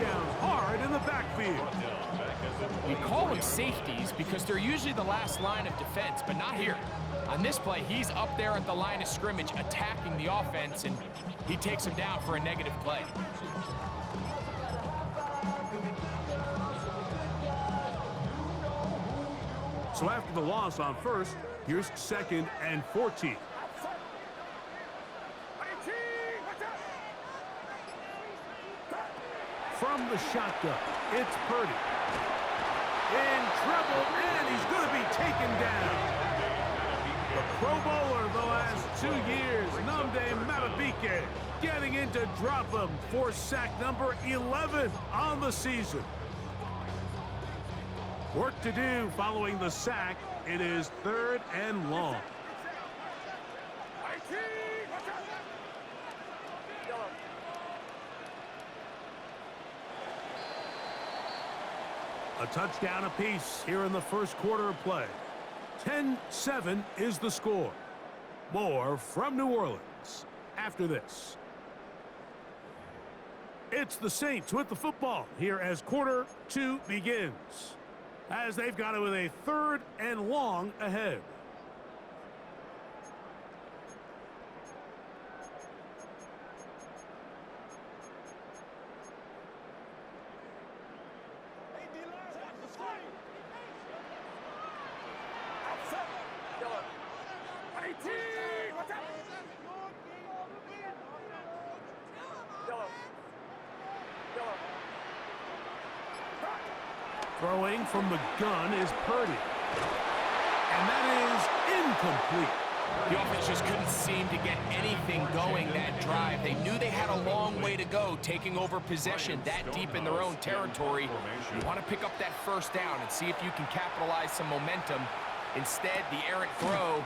touchdowns hard in the backfield. We call them safeties because they're usually the last line of defense, but not here. On this play, he's up there at the line of scrimmage attacking the offense, and he takes him down for a negative play. So after the loss on first, here's 2nd and 14. From the shotgun, it's Purdy. In trouble, and he's going to be taken down. The Pro Bowler the last 2 years, Nnamdi Madubuike, getting in to drop him for sack number 11 on the season. Work to do following the sack. It is 3rd and long. A touchdown apiece here in the first quarter of play. 10-7 is the score. More from New Orleans after this. It's the Saints with the football here as quarter 2 begins, as they've got it with a 3rd and long ahead. Throwing from the gun is Purdy. And that is incomplete. The offense just couldn't seem to get anything going that drive. They knew they had a long way to go, taking over possession that deep in their own territory. You want to pick up that first down and see if you can capitalize some momentum. Instead, the errant throw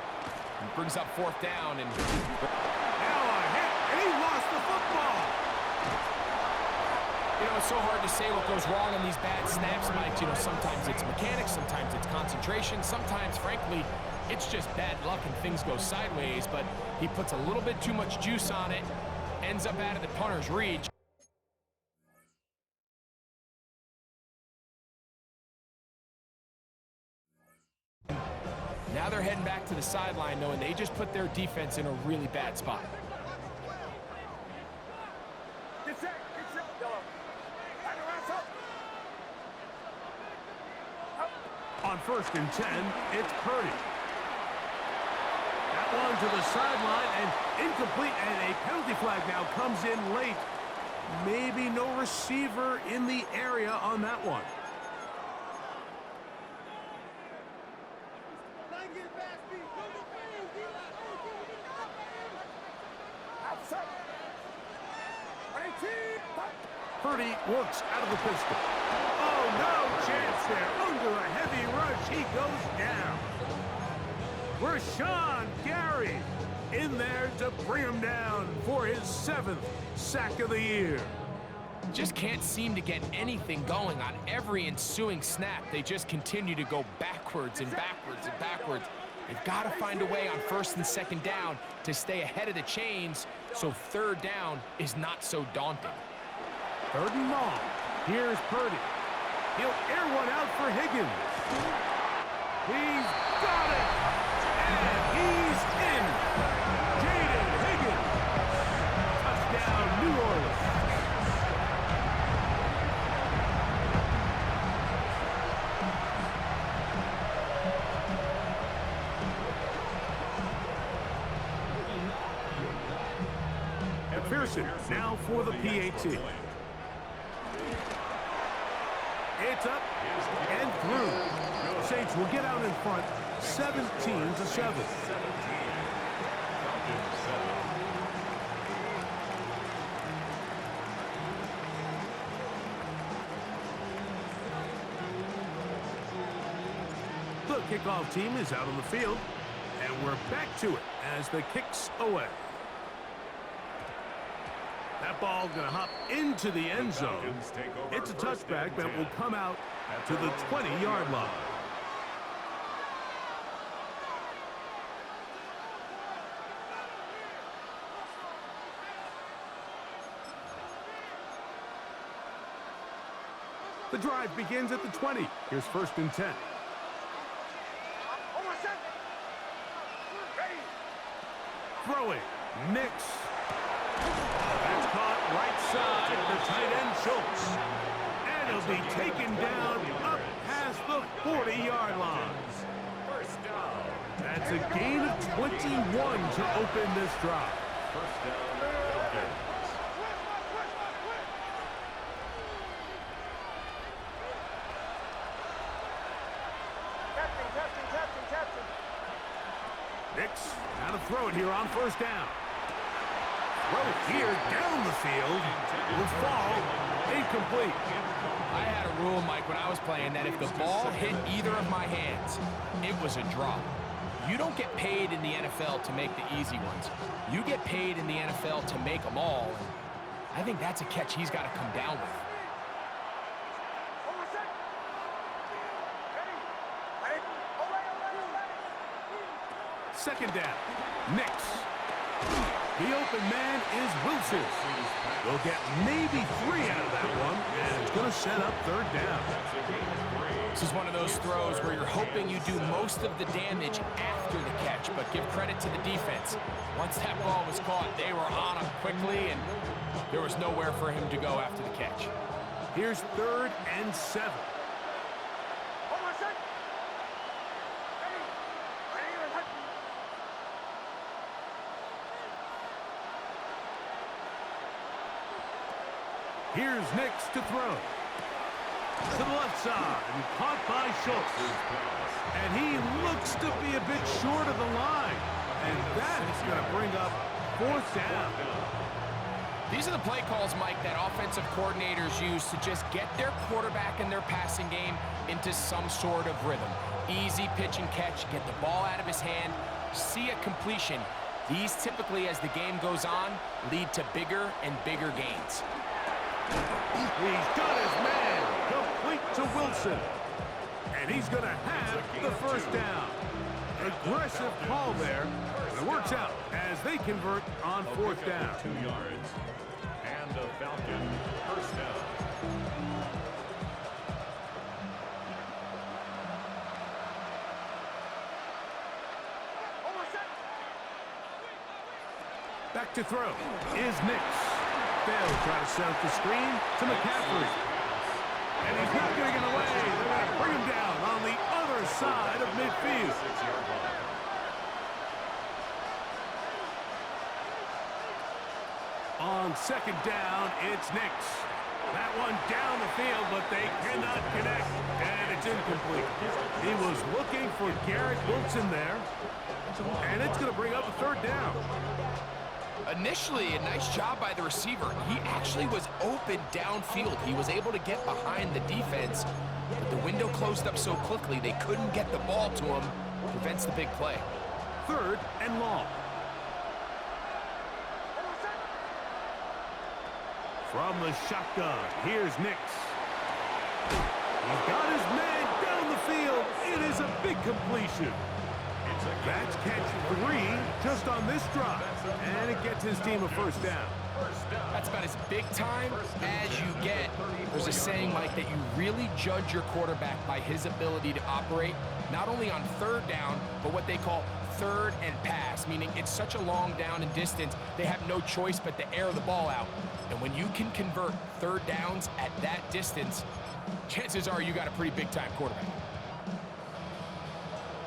brings up 4th down. And now a hit, and he lost the football. You know, it's so hard to say what goes wrong on these bad snaps, Mike. You know, sometimes it's mechanics, sometimes it's concentration, sometimes, frankly, it's just bad luck and things go sideways, but he puts a little bit too much juice on it, ends up out of the punter's reach. Now they're heading back to the sideline, knowing they just put their defense in a really bad spot. On 1st and 10, it's Purdy. That one to the sideline and incomplete, and a penalty flag now comes in late. Maybe no receiver in the area on that one. Purdy works out of the pistol. Oh, no chance there. Under a heavy rush, he goes down. Rashawn Gary in there to bring him down for his 7th sack of the year. Just can't seem to get anything going on every ensuing snap. They just continue to go backwards and backwards and backwards. They've got to find a way on 1st and 2nd down to stay ahead of the chains, so 3rd down is not so daunting. 3rd and long. Here's Purdy. He'll air one out for Higgins. He's got it. And he's in. Jaden Higgins. Touchdown, New Orleans. And Pearson now for the PAT. It's up and through. The Saints will get out in front, 17-7. The kickoff team is out on the field, and we're back to it as the kick's away. That ball going to hop into the end zone. It's a touchback that will come out to the 20-yard line. The drive begins at the 20. Here's 1st and 10. Throwing. Nix. That's caught right side. The tight end, Schultz. And he'll be taken down up past the 40-yard line. That's a gain of 21 to open this drive. First down, Falcons. Captain. Nix, now to throw it here on 1st down. Throw here down the field. Will fall. Incomplete. I had a rule, Mike, when I was playing that if the ball hit either of my hands, it was a drop. You don't get paid in the NFL to make the easy ones. You get paid in the NFL to make them all. I think that's a catch he's got to come down with. 2nd down. Nix. The open man is Wilson. They'll get maybe 3 out of that one, and it's going to set up 3rd down. This is one of those throws where you're hoping you do most of the damage after the catch, but give credit to the defense. Once that ball was caught, they were on him quickly, and there was nowhere for him to go after the catch. Here's 3rd and 7. Here's Nix to throw. To the left side, and caught by Schultz. And he looks to be a bit short of the line. And that is going to bring up 4th down. These are the play calls, Mike, that offensive coordinators use to just get their quarterback and their passing game into some sort of rhythm. Easy pitch and catch, get the ball out of his hand, see a completion. These typically, as the game goes on, lead to bigger and bigger gains. He's got his man complete to Wilson. And he's going to have the 1st down. Aggressive call there. And it works out as they convert on 4th down. 2 yards. And a Falcon 1st down. Back to throw is Nix. They'll try to set up the screen to McCaffrey. And he's not going to get away. They're going to bring him down on the other side of midfield. 6-yard line. On 2nd down, it's Nix. That one down the field, but they cannot connect. And it's incomplete. He was looking for Garrett Wilson there. And it's going to bring up a 3rd down. Initially, a nice job by the receiver. He actually was open downfield. He was able to get behind the defense, but the window closed up so quickly they couldn't get the ball to him. Prevents the big play. 3rd and long. From the shotgun, here's Nix. He's got his man down the field. It is a big completion. That's catch 3 just on this drive. And it gets his team a 1st down. That's about as big time as you get. There's a saying, Mike, that you really judge your quarterback by his ability to operate, not only on 3rd down, but what they call 3rd and pass, meaning it's such a long down and distance, they have no choice but to air the ball out. And when you can convert 3rd downs at that distance, chances are you got a pretty big-time quarterback.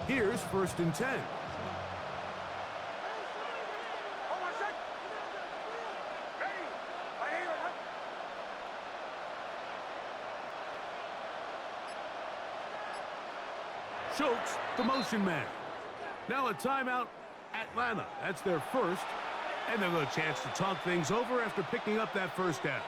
Here's 1st and 10. Schultz, the motion man. Now a timeout, Atlanta. That's their 1st. And they'll get a chance to talk things over after picking up that 1st down.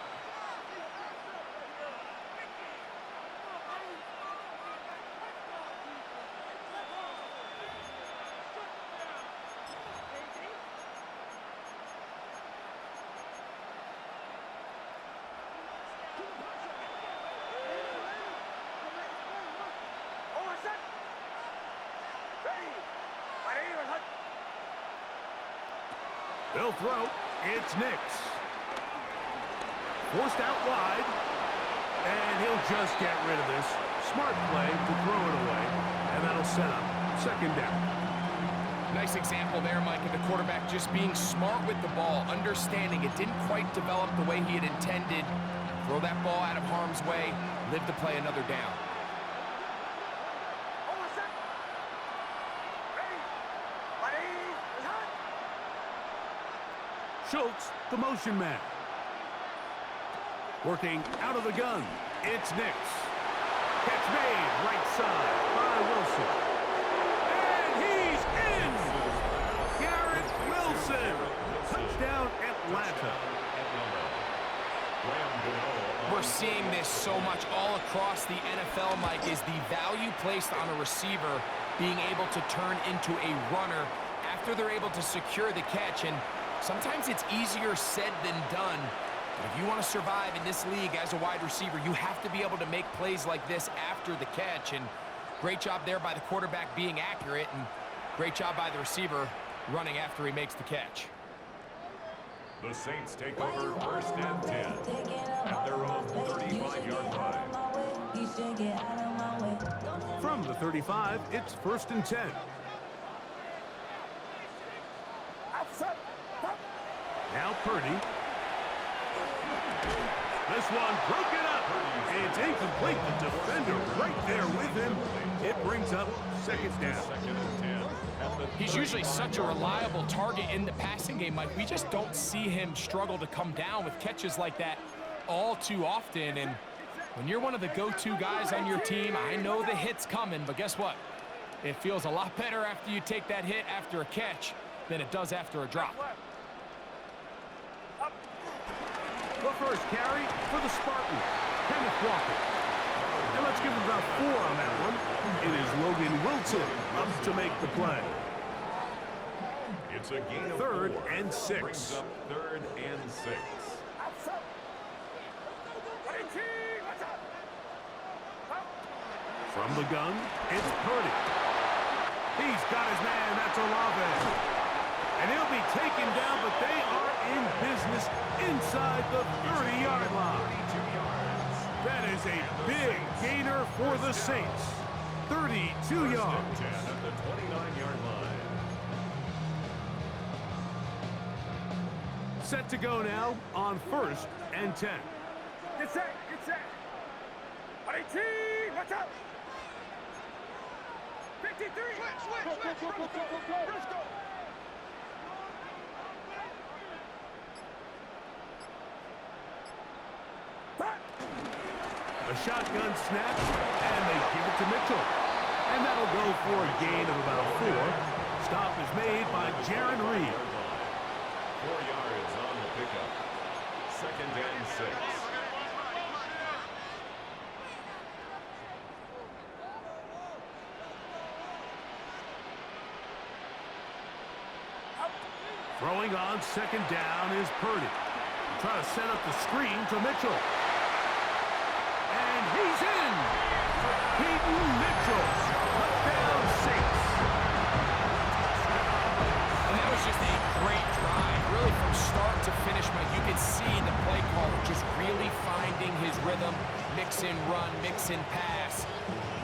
They'll throw. It's Nix. Forced out wide. And he'll just get rid of this. Smart play to throw it away, and that'll set up second down. Nice example there, Mike, of the quarterback just being smart with the ball, understanding it didn't quite develop the way he had intended. Throw that ball out of harm's way, live to play another down. Schultz, the motion man. Working out of the gun. It's Nix. Catch made, right side by Wilson. And he's in! Garrett Wilson. Touchdown, Atlanta. We're seeing this so much all across the NFL, Mike, is the value placed on a receiver being able to turn into a runner after they're able to secure the catch. And sometimes it's easier said than done. But if you want to survive in this league as a wide receiver, you have to be able to make plays like this after the catch. And great job there by the quarterback being accurate, and great job by the receiver running after he makes the catch. The Saints take over first and 10 at their own 35-yard line. From the 35, it's first and 10. Now Purdy. This one broken up. It's incomplete. The defender right there with him. It brings up second down. He's usually such a reliable target in the passing game, Mike. We just don't see him struggle to come down with catches like that all too often. And when you're one of the go-to guys on your team, I know the hit's coming, but guess what? It feels a lot better after you take that hit after a catch than it does after a drop. The first carry for the Spartans, Kenneth Walker. And let's give him about 4 on that one. It is Logan Wilson up to make the play. It's a gain of 3rd 4. and 6. Brings up 3rd and 6. From the gun, it's Purdy. He's got his man, that's Olave. And he'll be taken down, but they are in business inside the 30-yard line. That is a big gainer for the Saints. 32 yards. 10 at the 29-yard line. Set to go now on 1st and 10. Get set, get set. 18, watch out. 53. Let's go. A shotgun snap, and they give it to Mitchell. And that'll go for a gain of about 4. Stop is made by Jaron Reed. 4 yards on the pickup. 2nd and 6. Throwing on 2nd down is Purdy. Trying to set up the screen to Mitchell. And he's in! Peyton Mitchell. Touchdown Saints. And that was just a great drive, really from start to finish, Mike. You could see the play caller just really finding his rhythm, mix and run, mix and pass.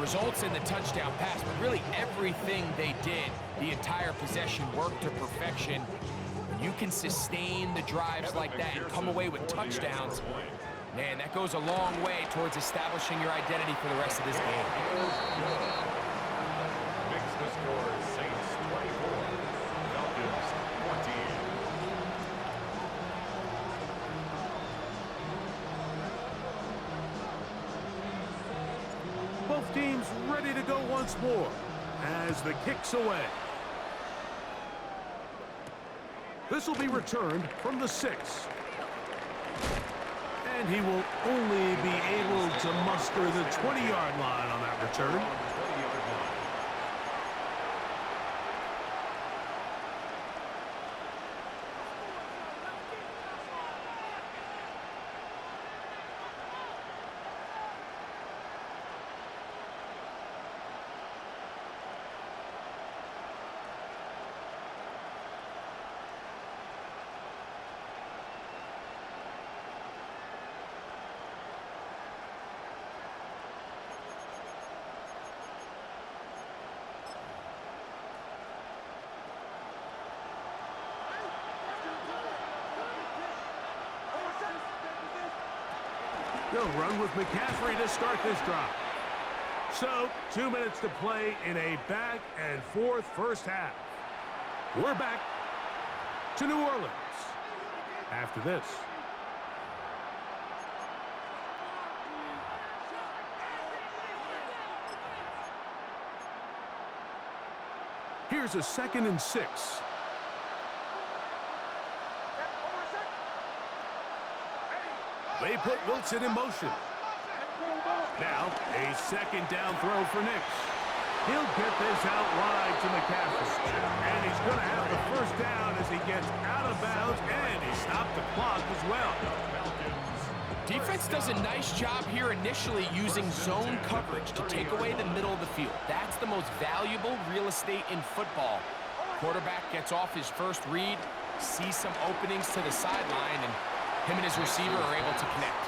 Results in the touchdown pass, but really everything they did, the entire possession worked to perfection. When you can sustain the drives like that and come away with touchdowns, man, that goes a long way towards establishing your identity for the rest of this game. Makes the score Saints 24, Falcons 20. Both teams ready to go once more as the kick's away. This will be returned from the 6. And he will only be able to muster the 20-yard line on that return. They'll run with McCaffrey to start this drive. So, 2 minutes to play in a back-and-forth first half. We're back to New Orleans after this. Here's a 2nd and 6. They put Wilson in motion. Now, a 2nd down throw for Nix. He'll get this out wide to McCaffrey. And he's going to have the first down as he gets out of bounds, and he stopped the clock as well. Defense does a nice job here initially using zone coverage to take away the middle of the field. That's the most valuable real estate in football. Quarterback gets off his first read, sees some openings to the sideline, and him and his receiver are able to connect.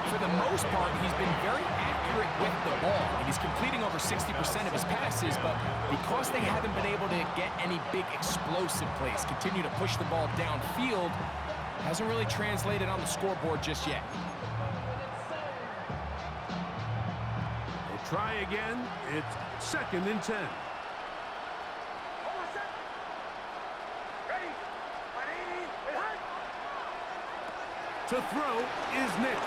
For the most part, he's been very accurate with the ball, and he's completing over 60% of his passes, but because they haven't been able to get any big explosive plays, continue to push the ball downfield, hasn't really translated on the scoreboard just yet. We'll try again. It's 2nd and 10. To throw is Nix.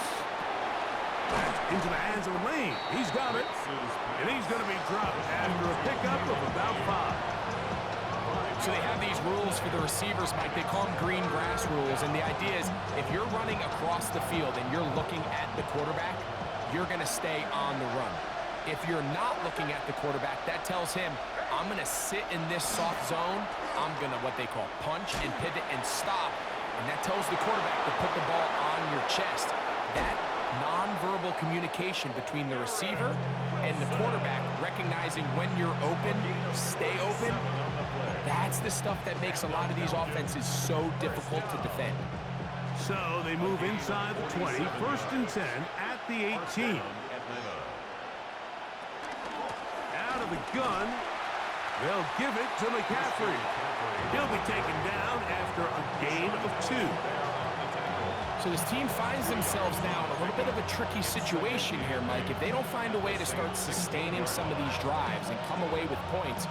That's into the hands of Lane. He's got it. And he's going to be dropped after a pickup of about 5. So they have these rules for the receivers, Mike. They call them green grass rules. And the idea is if you're running across the field and you're looking at the quarterback, you're going to stay on the run. If you're not looking at the quarterback, that tells him, I'm going to sit in this soft zone. I'm going to what they call punch and pivot and stop. And that tells the quarterback to put the ball on your chest. That nonverbal communication between the receiver and the quarterback, recognizing when you're open, stay open, that's the stuff that makes a lot of these offenses so difficult to defend. So they move inside the 20, 1st and 10 at the 18. Out of the gun, they'll give it to McCaffrey. He'll be taken down after a gain of 2. So this team finds themselves now in a little bit of a tricky situation here, Mike. If they don't find a way to start sustaining some of these drives and come away with points,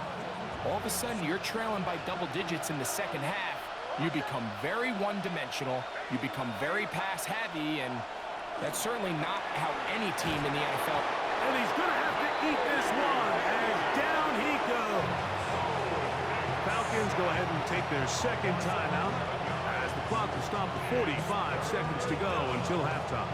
all of a sudden you're trailing by double digits in the second half. You become very one-dimensional. You become very pass-heavy, and that's certainly not how any team in the NFL. And he's going to have to eat this one as down he goes. Falcons go ahead and take their 2nd timeout as the clock will stop at 45 seconds to go until halftime.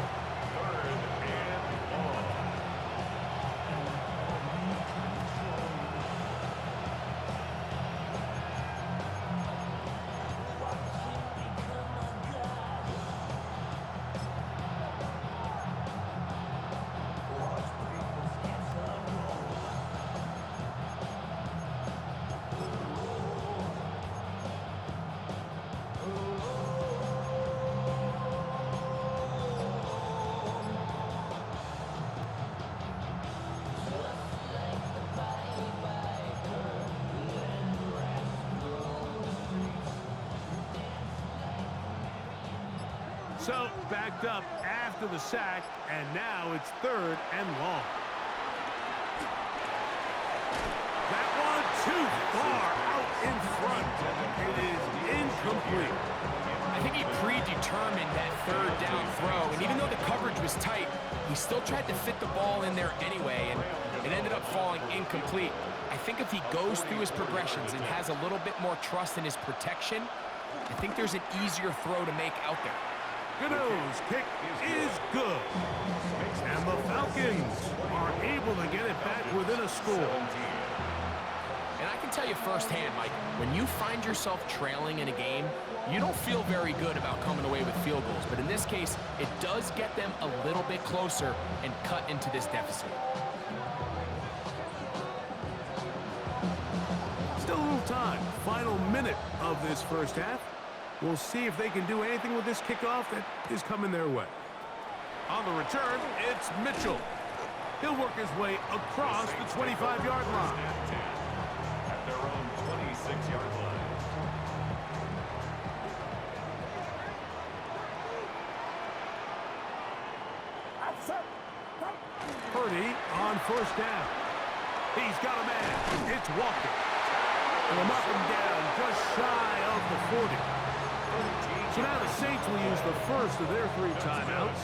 So backed up after the sack, and now it's 3rd and long. That one too far out in front. It is incomplete. I think he predetermined that 3rd down throw, and even though the coverage was tight, he still tried to fit the ball in there anyway, and it ended up falling incomplete. I think if he goes through his progressions and has a little bit more trust in his protection, I think there's an easier throw to make out there. Gano's kick is good. And the Falcons are able to get it back within a score. And I can tell you firsthand, Mike, when you find yourself trailing in a game, you don't feel very good about coming away with field goals. But in this case, it does get them a little bit closer and cut into this deficit. Still a little time. Final minute of this first half. We'll see if they can do anything with this kickoff that is coming their way. On the return, it's Mitchell. He'll work his way across the 25-yard line. At their own 26-yard line. Purdy on first down. He's got a man. It's Walker. And a up and down, just shy of the 40. So now the Saints will use the first of their 3 timeouts.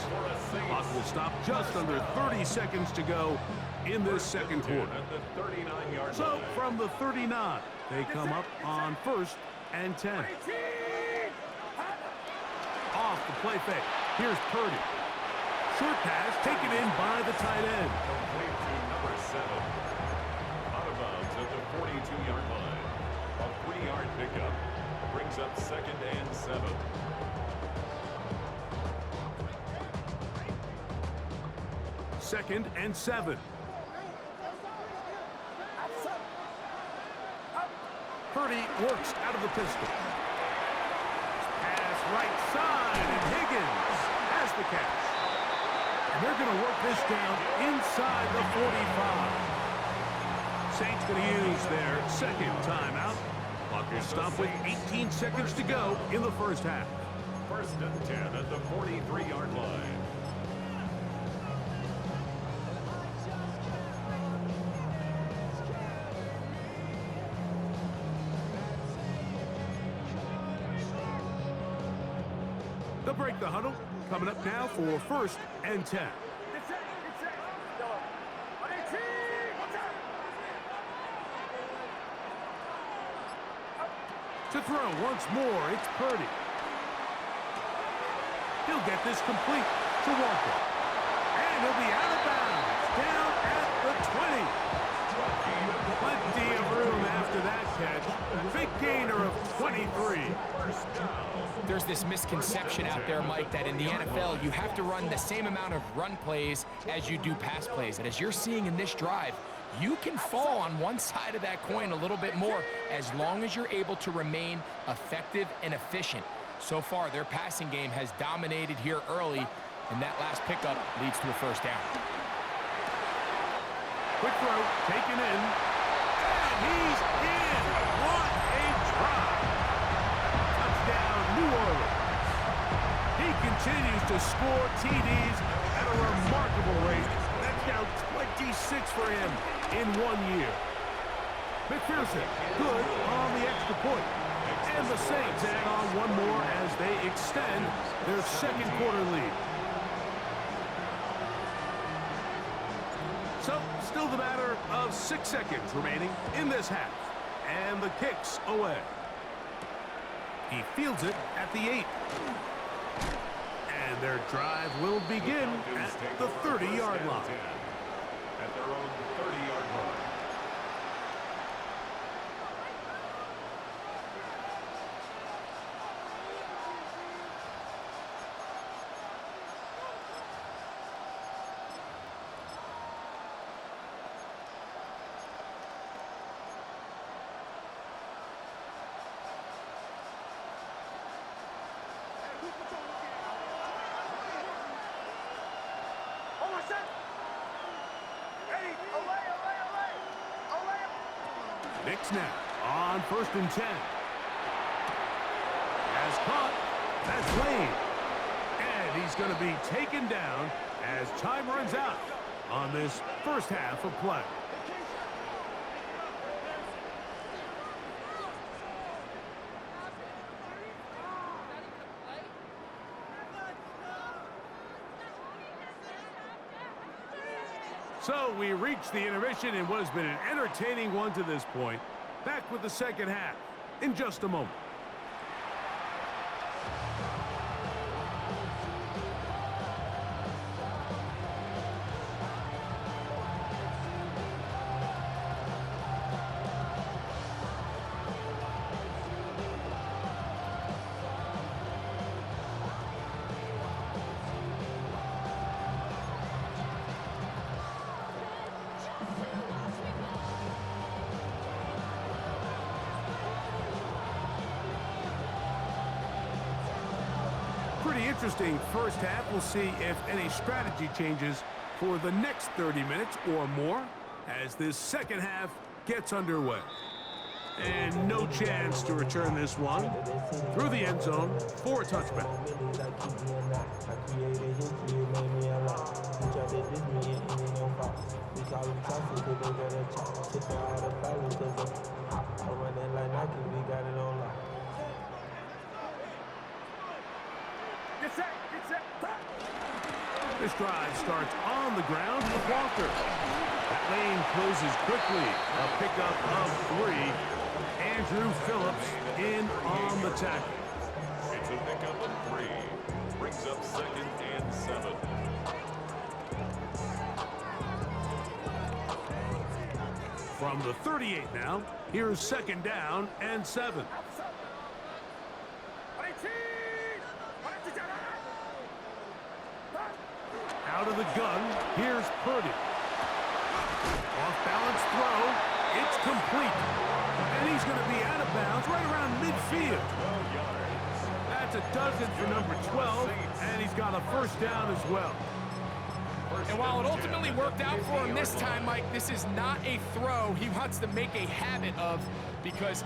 Clock will stop just under 30 seconds to go in this second quarter. So from the 39, they come up on first and 10. Off the play fake. Here's Purdy. Short pass taken in by the tight end. Complete to number 7. Out of bounds at the 42-yard line. A 3-yard pickup brings up 2nd and 7. Second and 7. Purdy works out of the pistol. Pass right side, and Higgins has the catch. And they're going to work this down inside the 45. Saints going to use their second timeout. Clock will stop with 18 seconds to go in the first half. First and 10 at the 43-yard line. They'll break the huddle. Coming up now for first and 10. To throw once more, it's Purdy. He'll get this complete to Walker. And he'll be out of bounds, down at the 20. Plenty of room after that catch. Big gainer of 23. There's this misconception out there, Mike, that in the NFL, you have to run the same amount of run plays as you do pass plays. And as you're seeing in this drive, you can fall on one side of that coin a little bit more as long as you're able to remain effective and efficient. So far, their passing game has dominated here early, and that last pickup leads to a first down. Quick throw, taken in, and he's in. What a drive. Touchdown, New Orleans. He continues to score TDs at a remarkable rate. That's now 26 for him in 1 year. McPherson, good on the extra point. And the Saints add on one more as they extend their second quarter lead. So, still the matter of 6 seconds remaining in this half. And the kick's away. He fields it at the 8. And their drive will begin at the 30-yard line. At their own 30-yard line. Knicks now on first and 10. Has caught. That's Lane. And he's going to be taken down as time runs out on this first half of play. So we reach the intermission in what has been an entertaining one to this point. Back with the second half in just a moment. Pretty interesting first half. We'll see if any strategy changes for the next 30 minutes or more as this second half gets underway. And no chance to return this one through the end zone for a touchback. drive starts on the ground with Walker. That lane closes quickly. A pickup of 3. Andrew Phillips in on the tackle. It's a pickup of 3. Brings up 2nd and 7. From the 38 now, here's 2nd down and 7. Out of the gun, here's Purdy. Off-balance throw. It's complete. And he's going to be out of bounds right around midfield. That's a dozen for number 12, and he's got a 1st down as well. And while it ultimately worked out for him this time, Mike, this is not a throw he wants to make a habit of, because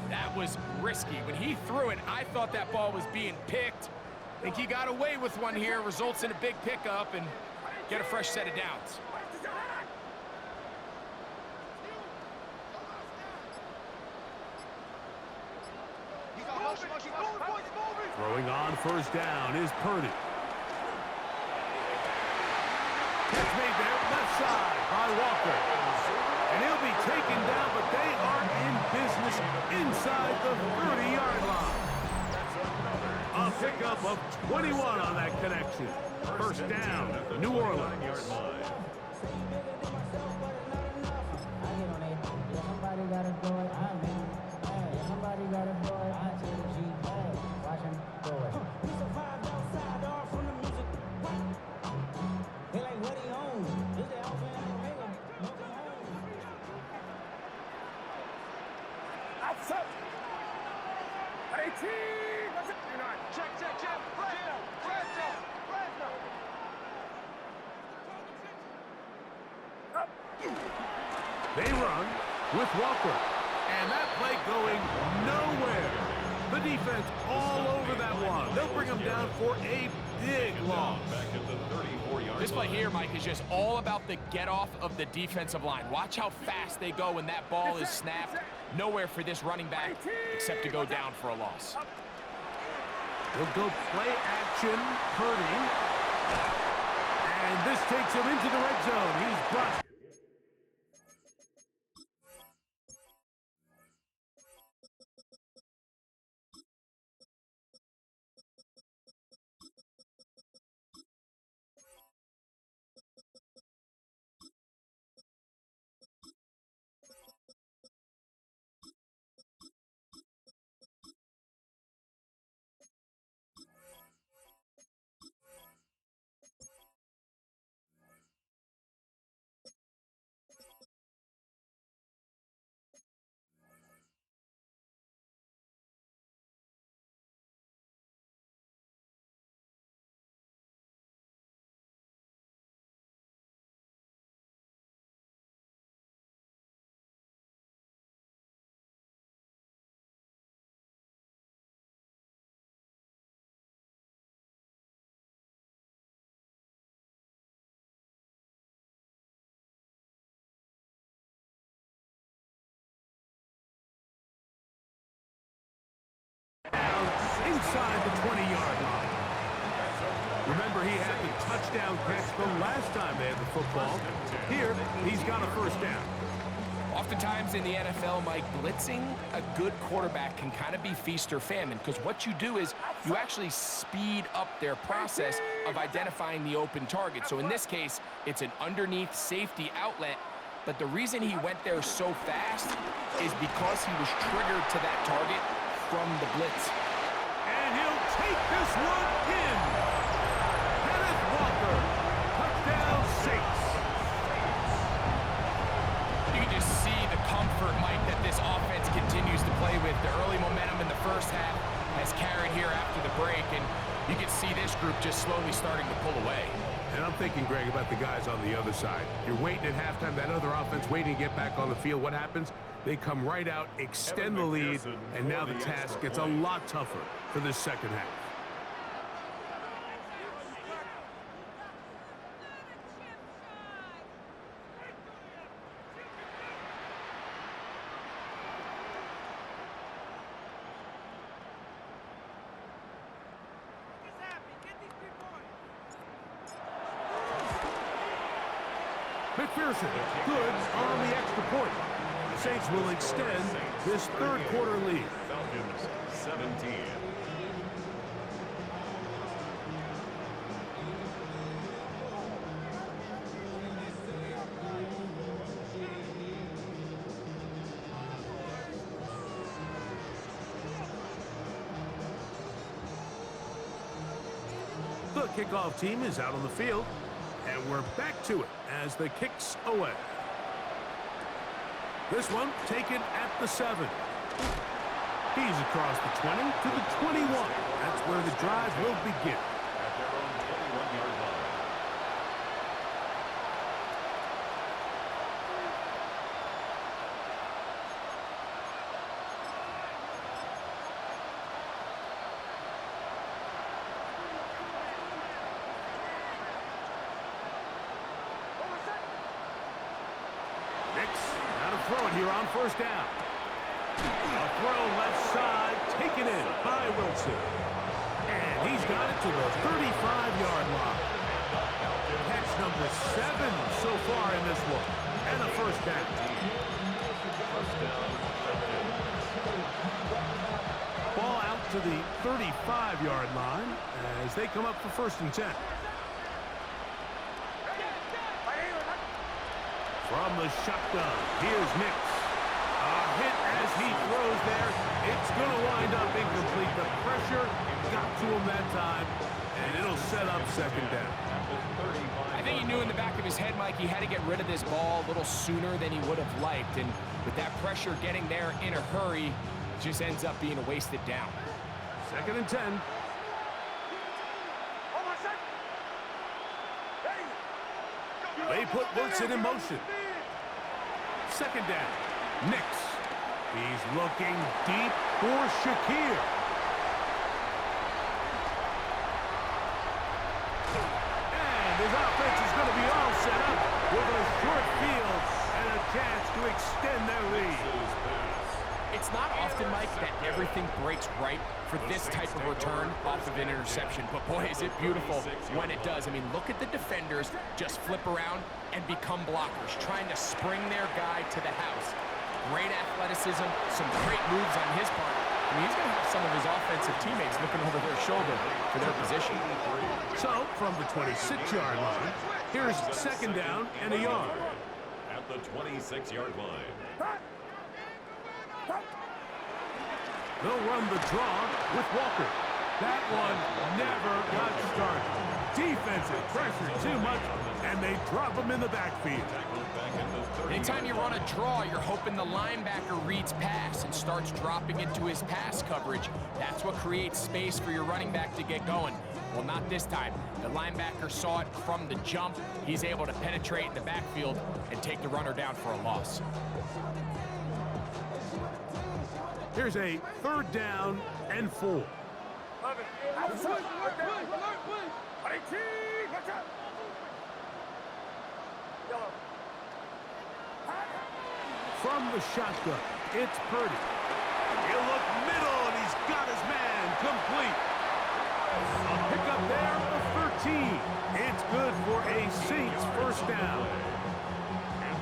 that was risky. When he threw it, I thought that ball was being picked. I think he got away with one here, results in a big pickup, and get a fresh set of downs. Throwing on 1st down is Purdy. Catch made there, left side by Walker. And he'll be taken down, but they are in business inside the 30-yard line. A pickup of 21 on that connection. 1st down, New Orleans. They run with Walker. And that play going nowhere. The defense all over that one. They'll bring him down for a big loss. This play here, Mike, is just all about the get-off of the defensive line. Watch how fast they go when that ball is snapped. Nowhere for this running back except to go down for a loss. They'll go play action, Purdy. And this takes him into the red zone. He's brought. Inside the 20-yard line. Remember, he had the touchdown catch the last time they had the football. Here, he's got a 1st down. Oftentimes in the NFL, Mike, blitzing a good quarterback can kind of be feast or famine, because what you do is you actually speed up their process of identifying the open target. So in this case, it's an underneath safety outlet, but the reason he went there so fast is because he was triggered to that target from the blitz. And he'll take this one in. Kenneth Walker, touchdown 6. You can just see the comfort, Mike, that this offense continues to play with. The early momentum in the 1st half has carried here after the break, and you can see this group just slowly starting to pull away. And I'm thinking, Greg, about the guys on the other side. You're waiting at halftime, that other offense waiting to get back on the field. What happens? They come right out, extend the lead, and now the task gets a lot tougher for this 2nd half. McPherson, good on the extra point. The Saints will extend this third quarter lead. Falcons 17. The kickoff team is out on the field, and we're back to it as the kick's away. This one taken at the 7. He's across the 20 to the 21. That's where the drive will begin. At their own 21-yard line. Throw it here on first down. A throw left side, taken in by Wilson. And he's got it to the 35-yard line. Catch number 7 so far in this one. And a first down. Ball out to the 35-yard line as they come up for 1st and 10. From the shotgun, here's Nix. A hit as he throws there. It's going to wind up incomplete. The pressure got to him that time, and it'll set up 2nd down. I think he knew in the back of his head, Mike, he had to get rid of this ball a little sooner than he would have liked. And with that pressure getting there in a hurry, it just ends up being a wasted down. 2nd and 10. They put Wilson in motion. 2nd down. Nix. He's looking deep for Shakir. And his offense is going to be all set up with a short field and a chance to extend their lead. It's not often, Mike, that everything breaks right for this type of return off of an interception. But boy, is it beautiful when it does. I mean, look at the defenders just flip around and become blockers, trying to spring their guy to the house. Great athleticism, some great moves on his part. I mean, he's going to have some of his offensive teammates looking over their shoulder for their position. So, from the 26-yard line, here's 2nd down and a yard. At the 26-yard line. They'll run the draw with Walker. That one never got started. Defensive pressure too much, and they drop him in the backfield. Anytime you run a draw, you're hoping the linebacker reads pass and starts dropping into his pass coverage. That's what creates space for your running back to get going. Well, not this time. The linebacker saw it from the jump. He's able to penetrate in the backfield and take the runner down for a loss. Here's a 3rd down and 4. From the shotgun, it's Purdy. He'll look middle, and he's got his man complete. A pickup there of 13. It's good for a Saints 1st down.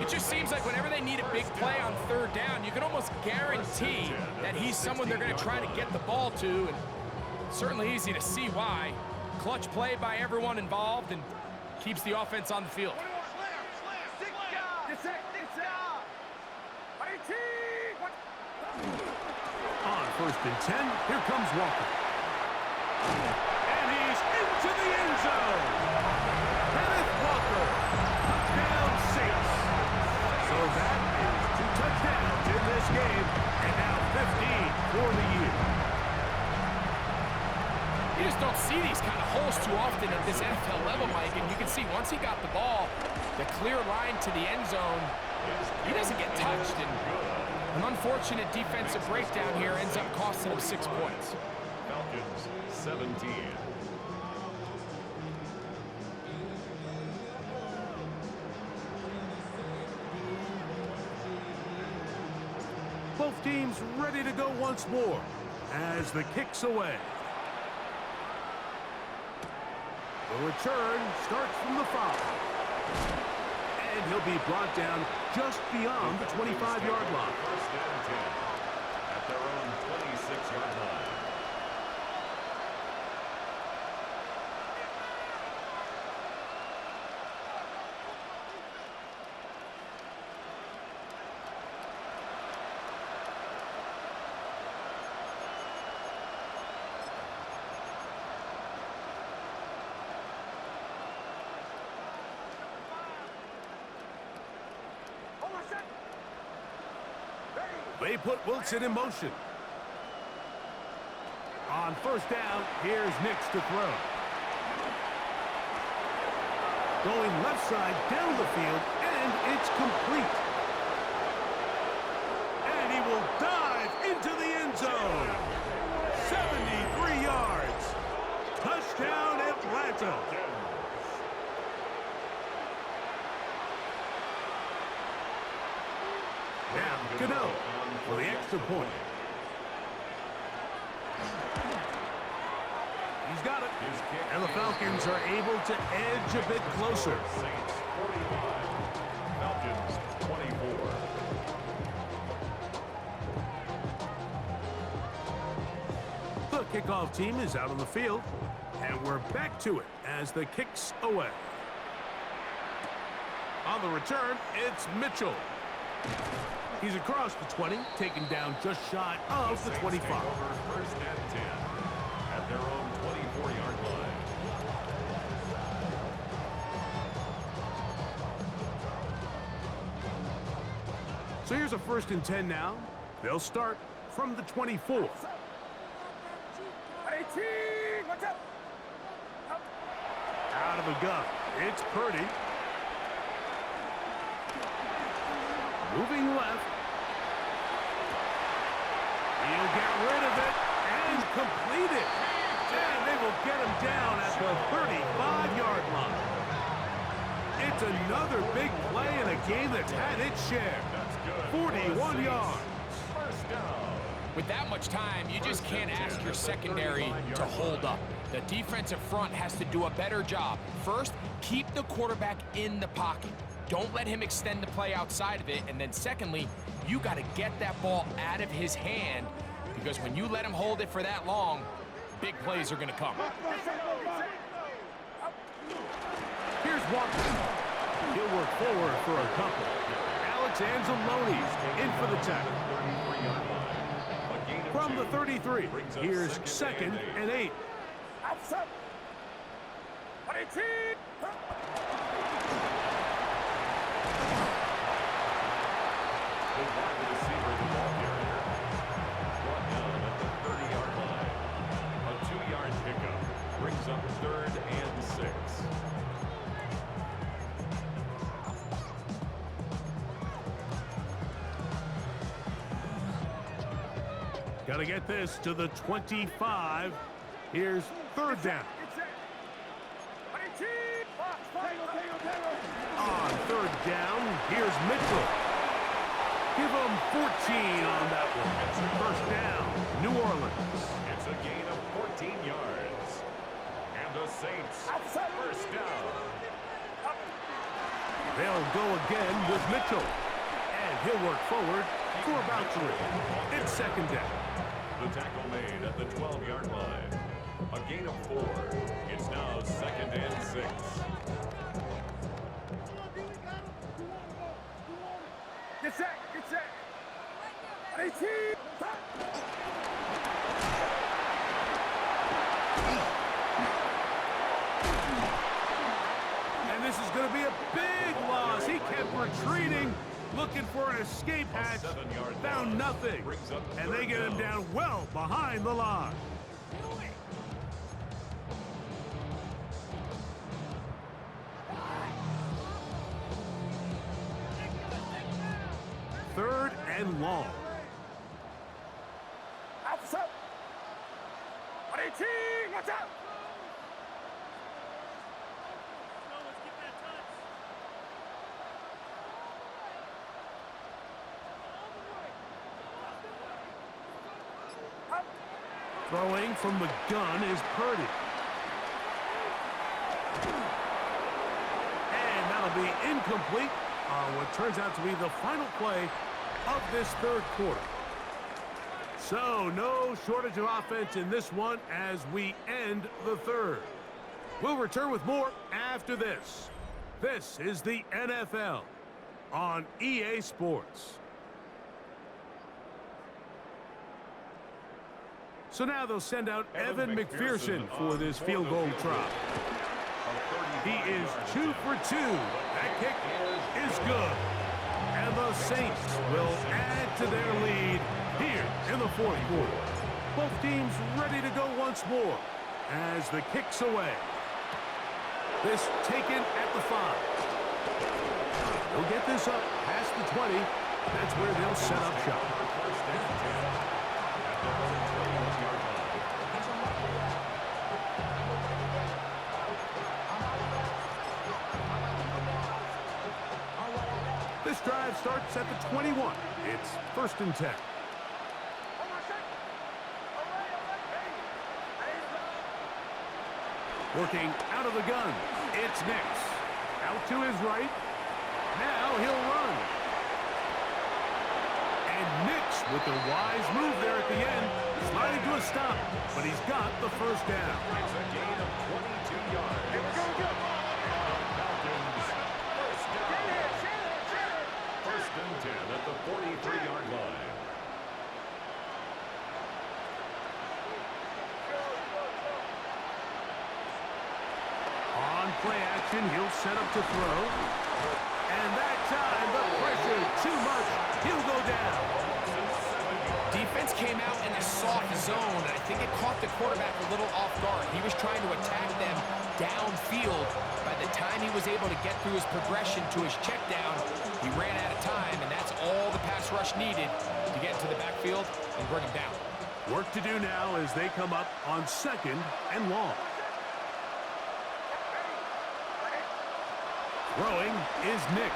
It just seems like whenever they need a big play on 3rd down, you can almost guarantee that he's someone they're going to try to get the ball to, and certainly easy to see why. Clutch play by everyone involved and keeps the offense on the field. On 1st and 10, here comes Walker. And he's into the end zone. Kenneth Walker, touchdown Saints. So that is 2 touchdowns in this game, and now 15 for the year. You just don't see these kind of holes too often at this NFL level, Mike, and you can see once he got the ball, the clear line to the end zone, he doesn't get touched, and an unfortunate defensive breakdown here ends up costing him 6 points. Falcons 17. Both teams ready to go once more as the kick's away. The return starts from the 5. And he'll be brought down just beyond the 25-yard line. First and 10 at their own 26-yard line. They put Wilson in motion. On first down, here's Nix to throw. Going left side down the field, and it's complete. And he will dive into the end zone. 73 yards. Touchdown, Atlanta. Now, Cano for the extra point. He's got it. And the Falcons are able to edge a bit closer. Saints 45, Falcons 24. The kickoff team is out on the field, and we're back to it as the kick's away. On the return, it's Mitchell. He's across the 20, taken down just shy of the 25. First and 10 at their own 24-yard line. So here's a first and 10 now. They'll start from the 24. 18, watch out! Out of the gun, it's Purdy. Moving left. He'll get rid of it and complete it. And they will get him down at the 35-yard line. It's another big play in a game that's had its share. 41 yards. First down. With that much time, you just can't ask your secondary to hold up. The defensive front has to do a better job. First, keep the quarterback in the pocket. Don't let him extend the play outside of it. And then secondly, you got to get that ball out of his hand, because when you let him hold it for that long, big plays are going to come. Here's Walker. He'll work forward for a couple. Alex Anzalone's in for the tackle. From the 33, here's second and 8. Outside. 18. The wide receiver, the ball carrier, brought down at the 30-yard line. A 2-yard pickup brings up third and 6. Got to get this to the 25. Here's third down. On third down, here's Mitchell. Give him 14 on that one. First down, New Orleans. It's a gain of 14 yards. And the Saints, first down. They'll go again with Mitchell. And he'll work forward for about 3. It's second down. The tackle made at the 12-yard line. A gain of 4. It's now second and 6. Get set, get set. 18. And this is going to be a big loss. He kept retreating, looking for an escape hatch. Found nothing. And they get him down well behind the line. Third and long. Outside. 18, watch out! Throwing from the gun is Purdy. And that'll be incomplete on what turns out to be the final play of this third quarter. So, no shortage of offense in this one as we end the third. We'll return with more after this. This is the NFL on EA Sports. So now they'll send out Evan McPherson for this field goal try. He is 2 for 2. That kick is good. And the Saints will add to their lead here in the fourth quarter. Both teams ready to go once more as the kick's away. This taken at the 5. They'll get this up past the 20. That's where they'll set up shop. This drive starts at the 21. It's 1st and 10. Working out of the gun, it's Nix. Out to his right. Now he'll run. And Nix with the wise move there at the end, sliding to a stop, but he's got the first down. It's a gain of 22 yards. Here we go. Falcons, first down. 1st and 10 at the 43-yard line. On play action, he'll set up to throw. And that time, the pressure too much. He'll go down. Defense came out in a soft zone, and I think it caught the quarterback a little off guard. He was trying to attack them downfield. By the time he was able to get through his progression to his check down, he ran out of time, and that's all the pass rush needed to get into the backfield and bring him down. Work to do now as they come up on 2nd and long. Throwing is Nix.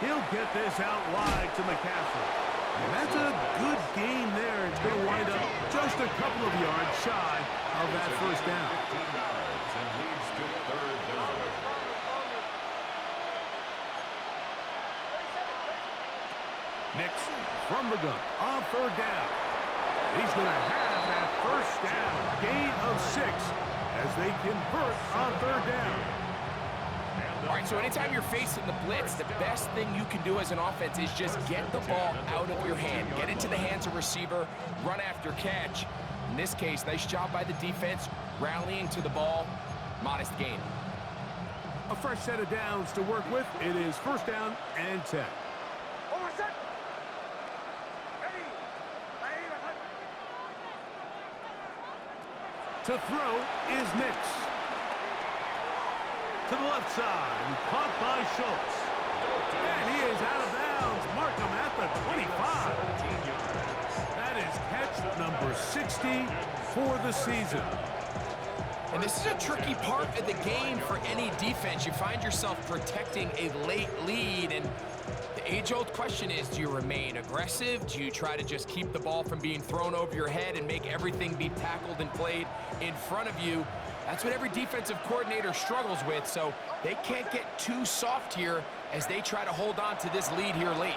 He'll get this out wide to McCaffrey. And that's a good gain there. It's going to wind up just a couple of yards shy of that first down. 15 yards and leads to 3rd down. Nix from the gun on 3rd down. He's going to have that first down. Gain of 6 as they convert on 3rd down. All right, so anytime you're facing the blitz, the best thing you can do as an offense is just get the ball out of your hand. Get into the hands of receiver, run after catch. In this case, nice job by the defense, rallying to the ball. Modest gain. A fresh set of downs to work with. It is 1st down and 10. To throw is Nix. To the left side, caught by Schultz. And he is out of bounds. Mark him at the 25. That is catch number 60 for the season. And this is a tricky part of the game for any defense. You find yourself protecting a late lead, and the age-old question is, do you remain aggressive? Do you try to just keep the ball from being thrown over your head and make everything be tackled and played in front of you? That's what every defensive coordinator struggles with, so they can't get too soft here as they try to hold on to this lead here late.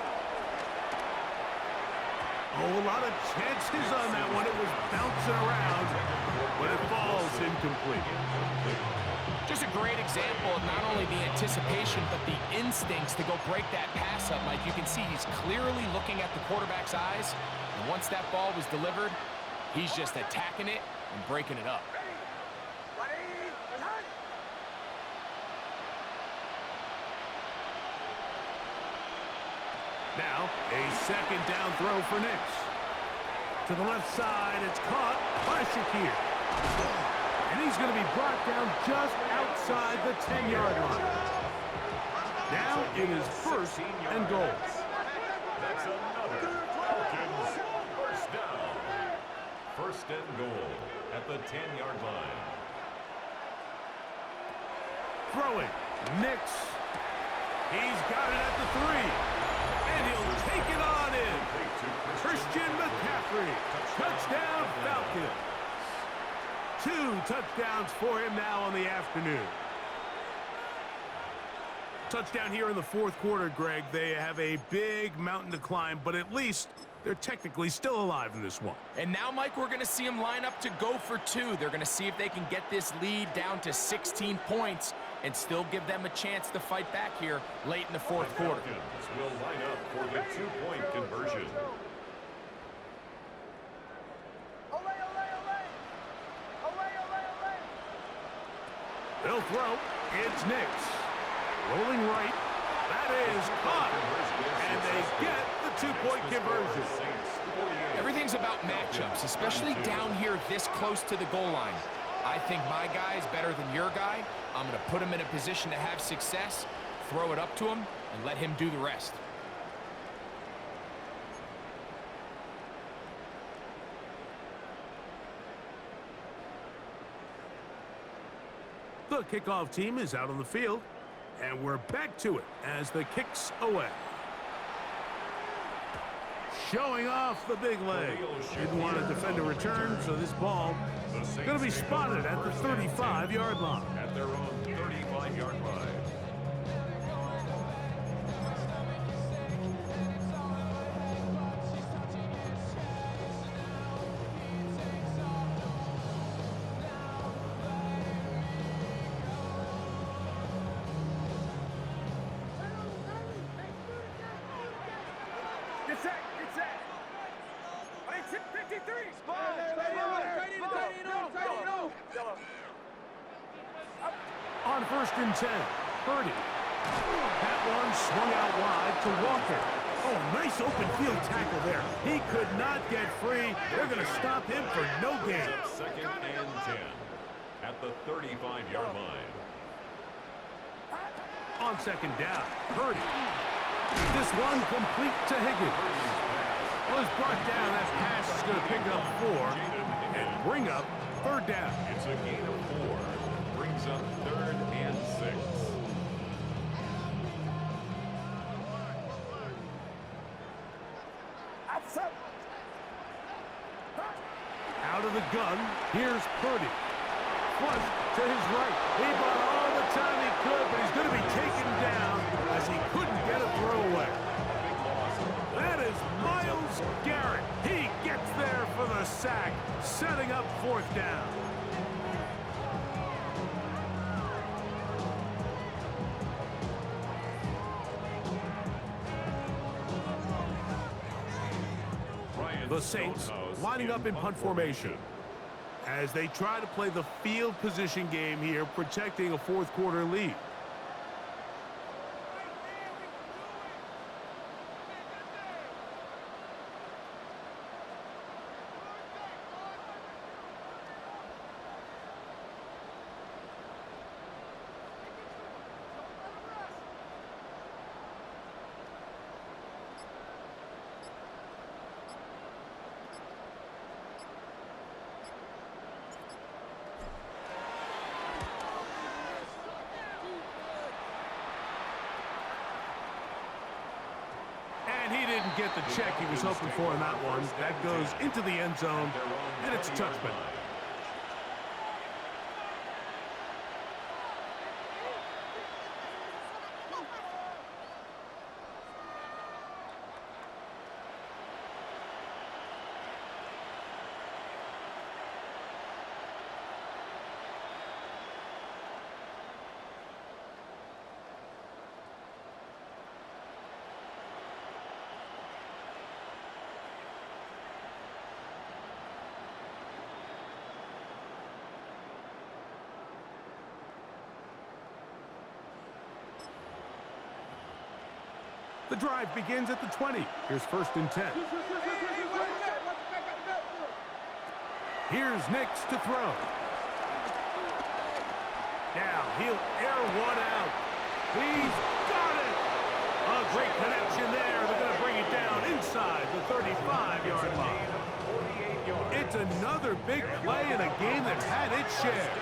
Oh, a lot of chances on that one. It was bouncing around, but it falls incomplete. Just a great example of not only the anticipation, but the instincts to go break that pass up. Like you can see, he's clearly looking at the quarterback's eyes, and once that ball was delivered, he's just attacking it and breaking it up. Now, a 2nd down throw for Nix. To the left side, it's caught by Shakir. And he's going to be brought down just outside the 10-yard line. Now it is 1st and goal. That's another Falcons first down. 1st and goal at the 10-yard line. Throwing, Nix. He's got it at the 3. And he'll take it on in. Christian McCaffrey. Touchdown, Falcons. 2 touchdowns for him now on the afternoon. Touchdown here in the fourth quarter, Greg. They have a big mountain to climb, but at least they're technically still alive in this one. And now, Mike, we're going to see them line up to go for two. They're going to see if they can get this lead down to 16 points and still give them a chance to fight back here late in the fourth quarter. Falcons will line up for the two-point conversion. They'll throw. It's Nix. Rolling right. That is caught. And they get the two-point conversion. Everything's about matchups, especially down here this close to the goal line. I think my guy is better than your guy. I'm going to put him in a position to have success, throw it up to him, and let him do the rest. The kickoff team is out on the field, and we're back to it as the kick's away. Showing off the big leg. Didn't want to defend a return, so this ball going to be spotted at the 35-yard line. At their own 35-yard line. Get set. M26. On 1st and 10, Purdy. That one swung out wide to Walker. Oh, nice open field tackle there. He could not get free. They're going to stop him for no gain. 2nd and 10 at the 35-yard line. On 2nd down, Purdy. This one complete to Higgins. Well, it's brought down. That pass is going to pick up 4 and bring up 3rd down. It's a gain of 4. Brings up 3rd and 6. Out of the gun, here's Purdy. Flush to his right. He bought all the time he could, but he's going to be taken down as he couldn't get a throwaway. That is Myles Garrett. He gets there for the sack, setting up 4th down. The Saints lining up in punt formation as they try to play the field position game here, protecting a fourth quarter lead. And he didn't get the check he was hoping for in that one. That goes into the end zone, and it's a touchback. The drive begins at the 20. Here's 1st and 10. Here's Nix to throw. Now he'll air one out. He's got it. A great connection there. They're going to bring it down inside the 35-yard line. It's another big play in a game that's had its share.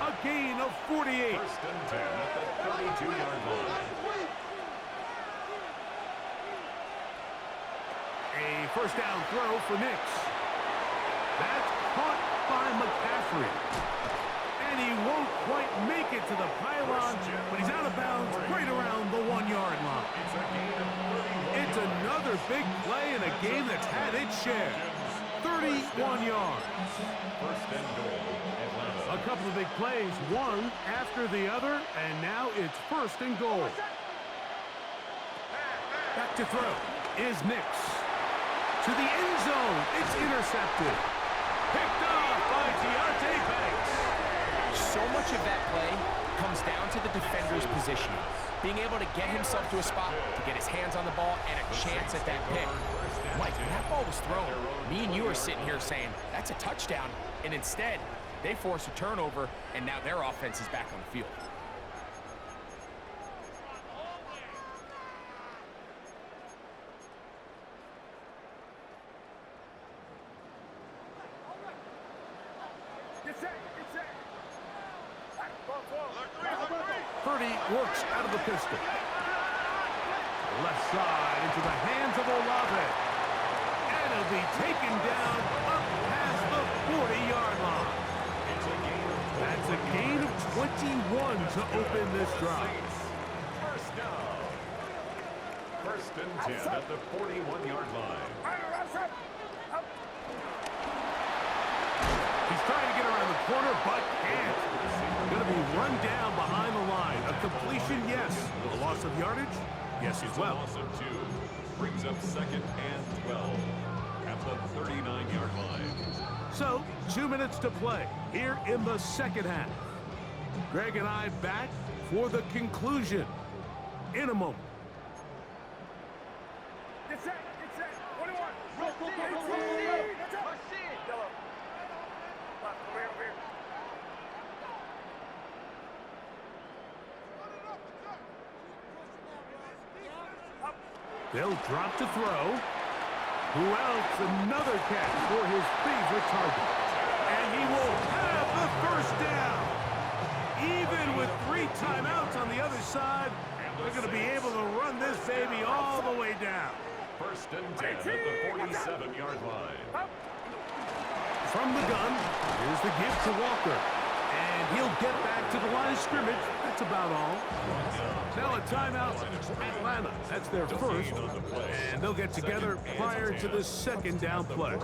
A gain of 48. 1st and 10 at the 32-yard line. A 1st down throw for Nix. That's caught by McCaffrey. And he won't quite make it to the pylon, but he's out of bounds right around big play in a game that's had its share. 31 yards. First and goal, Atlanta. A couple of big plays, one after the other, and now it's first and goal. Back to throw is Nix. To the end zone, it's intercepted. Picked off by Deontay Banks. So much of that play comes down to the defender's positioning. Being able to get himself to a spot, to get his hands on the ball, and a chance at that pick. Mike, when that ball was thrown, me and you are sitting here saying, that's a touchdown. And instead, they force a turnover, and now their offense is back on the field. Purdy works out of the pistol. Left side into the hands of Olave. And it'll be taken down up past the 40-yard line. That's a gain of 21 to open this drive. First down. First and 10 at the 41-yard line. He's trying to get around the corner, but can't. Going to be run down behind the line. A completion, yes. A loss of yardage, yes as well. Loss of 2 brings up second and 12 at the 39-yard line. So, 2 minutes to play here in the second half. Greg and I back for the conclusion in a moment. Get set, 21. 18, let's go. Yellow. Over here. They'll drop to throw. Who else? Another catch for his favorite target. And he will have the first down. Even with 3 timeouts on the other side, they're going to be able to run this baby all the way down. First and 10 at the 47-yard line. From the gun, here's the give to Walker. And he'll get back to the line of scrimmage. That's about all. Now a timeout, Atlanta. That's their first. And they'll get together prior to the second down play.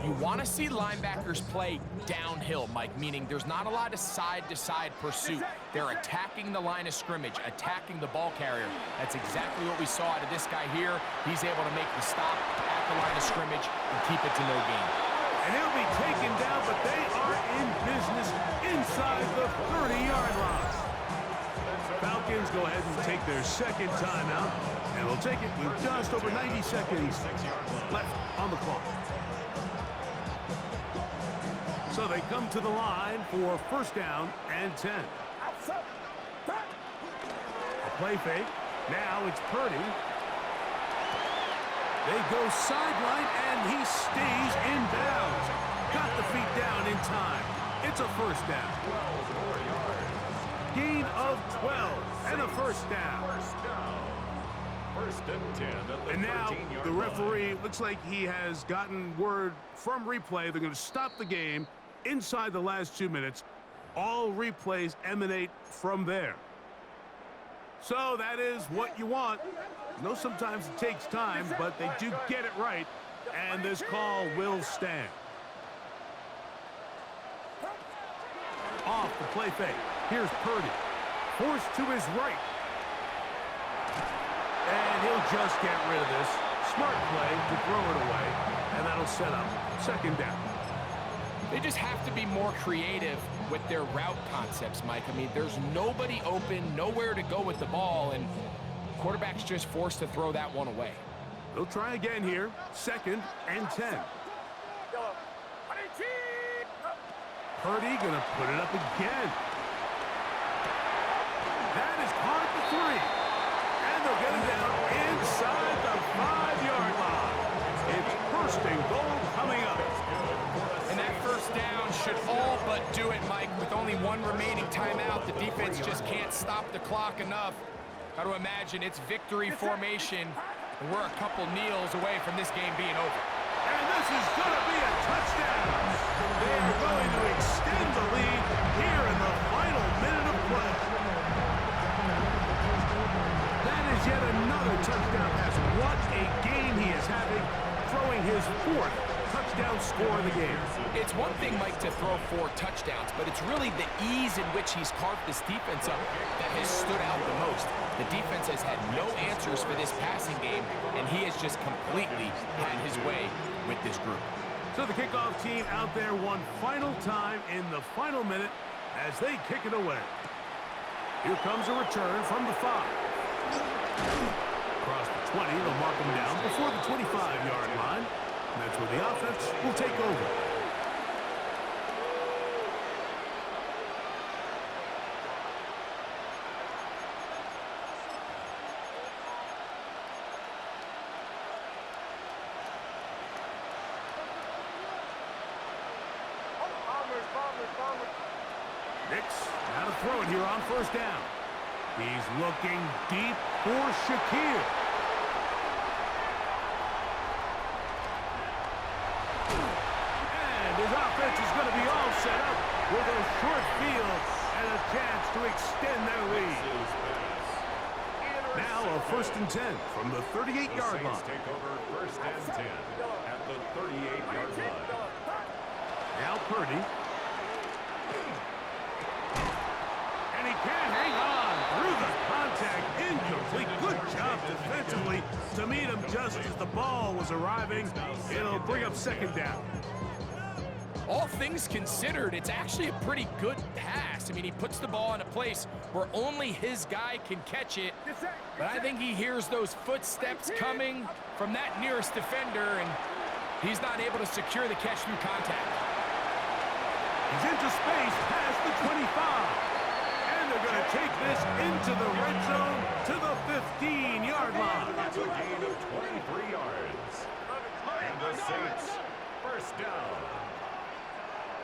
You want to see linebackers play downhill, Mike, meaning there's not a lot of side-to-side pursuit. They're attacking the line of scrimmage, attacking the ball carrier. That's exactly what we saw out of this guy here. He's able to make the stop at the line of scrimmage and keep it to no gain. And he'll be taken down, but they are in business inside the 30-yard line. Falcons go ahead and take their second timeout, and they'll take it with just over 90 seconds left on the clock. So they come to the line for first down and 10. A play fake. Now it's Purdy. They go sideline, and he stays in bounds. Got the feet down in time. It's a first down. Gain of 12 and a first down. First and 10 at the And now 13-yard the referee line. looks like he has gotten word from replay. They're going to stop the game inside the last 2 minutes. All replays emanate from there. So that is what you want. I know sometimes it takes time, but they do get it right, and this call will stand. Off the play fake. Here's Purdy. Forced to his right. And he'll just get rid of this. Smart play to throw it away, and that'll set up second down. They just have to be more creative with their route concepts, Mike. I mean, there's nobody open, nowhere to go with the ball, and quarterback's just forced to throw that one away. They'll try again here. Second and 10. Purdy gonna put it up again. That is caught at the 3. And they'll get it down inside the 5-yard line. It's first and goal coming up. And that first down should all but do it, Mike. With only 1 remaining timeout, the defense just can't stop the clock enough. Got to imagine it's victory formation, and we're a couple kneels away from this game being over. And this is going to be a touchdown. They're going to extend the lead here in the final minute of play. That is yet another another touchdown pass. What a game he is having, throwing his 4th touchdown score of the game. It's one thing, Mike, to throw 4 touchdowns, but it's really the ease in which he's carved this defense up that has stood out the most. The defense has had no answers for this passing game, and he has just completely had his way with this group. So the kickoff team out there one final time in the final minute as they kick it away. Here comes a return from the 5. Across the 20, they'll mark him down before the 25-yard line. And that's where the offense will take over. Nix, now to throw it here on first down. He's looking deep for Shakir. And his offense is going to be all set up with a short field and a chance to extend their lead. Now a 1st and 10 from the 38-yard line. Take over 1st and 10 at the 38-yard line. Now Purdy. And he can't hang on through the contact. Incomplete. Good job defensively to meet him just as the ball was arriving. It'll bring up 2nd down. All things considered, it's actually a pretty good pass. I mean, he puts the ball in a place where only his guy can catch it. But I think he hears those footsteps coming from that nearest defender, and he's not able to secure the catch through contact. He's into space past the 25. And they're going to take this into the red zone to the 15-yard line. That's a gain of 23 yards. And the Saints, 1st down.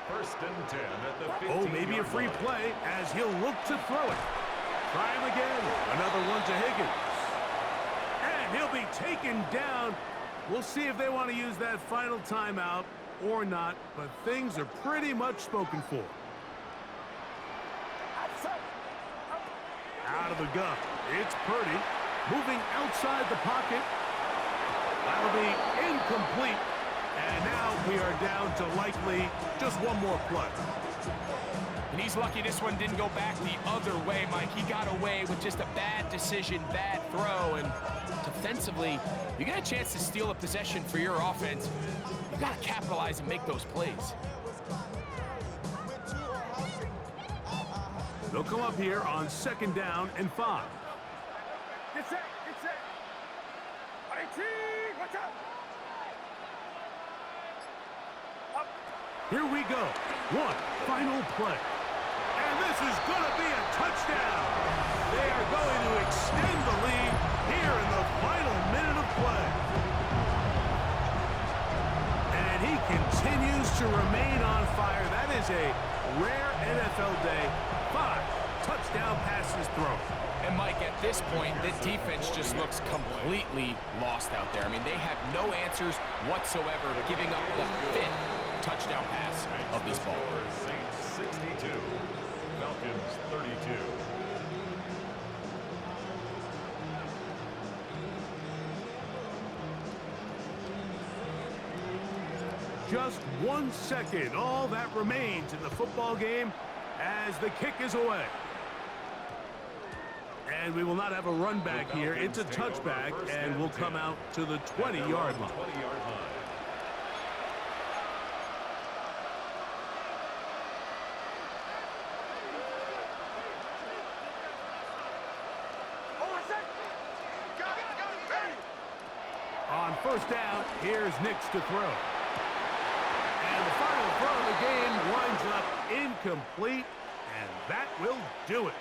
1st and 10 at the 15-yard line. Oh, maybe a free play as he'll look to throw it. Try him again. Another one to Higgins. And he'll be taken down. We'll see if they want to use that final timeout or not, but things are pretty much spoken for. Out of the gun, it's Purdy, moving outside the pocket. That'll be incomplete, and now we are down to likely just one more play. And he's lucky this one didn't go back the other way, Mike. He got away with just a bad decision, bad throw, and defensively, you get a chance to steal a possession for your offense. You got to capitalize and make those plays. They'll come up here on 2nd down and 5. Get set, get set. Yr2, watch out. Up. Here we go. One final play. And this is going to be a touchdown. They are going to extend the lead here in the final minute of play. And he continues to remain on fire. That is a rare NFL day. 5 touchdown passes thrown. And Mike, at this point, the defense just looks completely lost out there. I mean, they have no answers whatsoever, giving up the 5th touchdown pass of this ball. Saints 62, Falcons 32. Just 1 second, all that remains in the football game as the kick is away. And we will not have a run back here. It's a touchback, and we'll come out to the 20-yard line. On 1st down, here's Nix to throw. And the final throw of the game winds up incomplete, and that will do it.